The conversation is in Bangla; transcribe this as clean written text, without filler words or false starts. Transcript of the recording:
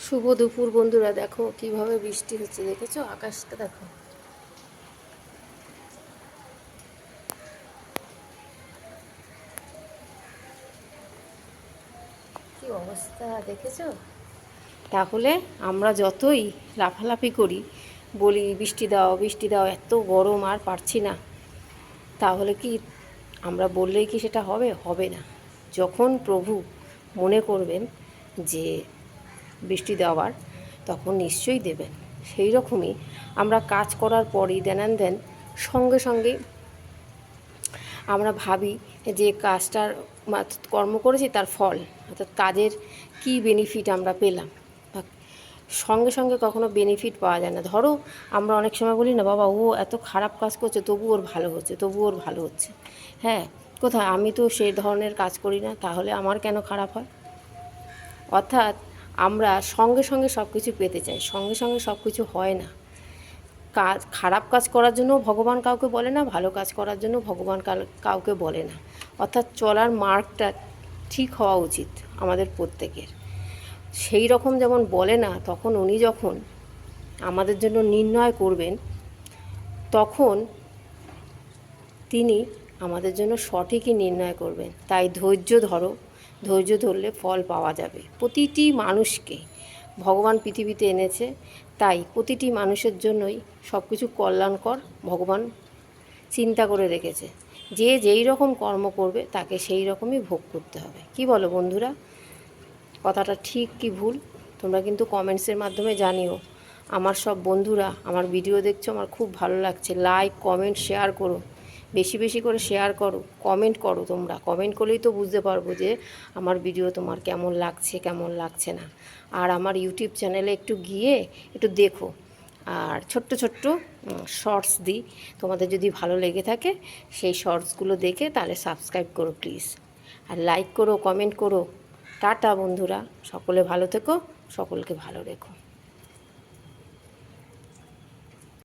শুভ দুপুর বন্ধুরা, দেখো কিভাবে বৃষ্টি হচ্ছে, দেখেছো আকাশটা দেখো। কি অবস্থা দেখেছো? তাহলে আমরা যতই লাফালাফি করি, বলি বৃষ্টি দাও বৃষ্টি দাও, এত গরম আর পারছি না, তাহলে কি আমরা বললেই কি সেটা হবে? হবে না। যখন প্রভু মনে করবেন যে বৃষ্টি দেওয়ার, তখন নিশ্চয়ই দেবেন। সেই রকমই আমরা কাজ করার পরই দেন সঙ্গে সঙ্গে আমরা ভাবি যে কাজটার কর্ম করেছি তার ফল, অর্থাৎ কাজের কি বেনিফিট আমরা পেলাম, বা সঙ্গে সঙ্গে কখনো বেনিফিট পাওয়া যায় না। ধরো আমরা অনেক সময় বলি না, বাবা ও এত খারাপ কাজ করছে তবু ওর ভালো হচ্ছে, তবু ওর ভালো হচ্ছে। হ্যাঁ, কোথায়? আমি তো সেই ধরনের কাজ করি না, তাহলে আমার কেন খারাপ হয়? অর্থাৎ আমরা সঙ্গে সঙ্গে সব কিছু পেতে চাই, সঙ্গে সঙ্গে সব কিছু হয় না। কাজ, খারাপ কাজ করার জন্য ভগবান কাউকে বলে না, ভালো কাজ করার জন্য ভগবান কাউকে বলে না। অর্থাৎ চলার মার্গটা ঠিক হওয়া উচিত আমাদের প্রত্যেকের। সেই রকম যেমন বলে না, তখন উনি যখন আমাদের জন্য নির্ণয় করবেন, তখন তিনি আমাদের জন্য সঠিকই নির্ণয় করবেন। তাই ধৈর্য ধরো, ধৈর্য ধরলে ফল পাওয়া যাবে। প্রতিটি মানুষকে ভগবান পৃথিবীতে এনেছে, তাই প্রতিটি মানুষের জন্যই সব কিছু কল্যাণকর ভগবান চিন্তা করে রেখেছে। যে যেই রকম কর্ম করবে তাকে সেই রকমই ভোগ করতে হবে। কি বলো বন্ধুরা? কথাটা ঠিক কি ভুল তোমরা কিন্তু কমেন্টসের মাধ্যমে জানিও। আমার সব বন্ধুরা আমার ভিডিও দেখছো, আমার খুব ভালো লাগছে। লাইক, কমেন্ট, শেয়ার করো, বেশি বেশি করে শেয়ার করো, কমেন্ট করো। তোমরা কমেন্ট করলেই তো বুঝতে পারবো যে আমার ভিডিও তোমার কেমন লাগছে কেমন লাগছে না। আর আমার ইউটিউব চ্যানেলে একটু গিয়ে একটু দেখো, আর ছোট্ট ছোট্ট শর্টস দিই। তোমাদের যদি ভালো লেগে থাকে সেই শর্টসগুলো দেখে তাহলে সাবস্ক্রাইব করো প্লিজ, আর লাইক করো, কমেন্ট করো। টাটা বন্ধুরা, সকলে ভালো থেকো, সকলকে ভালো রেখো।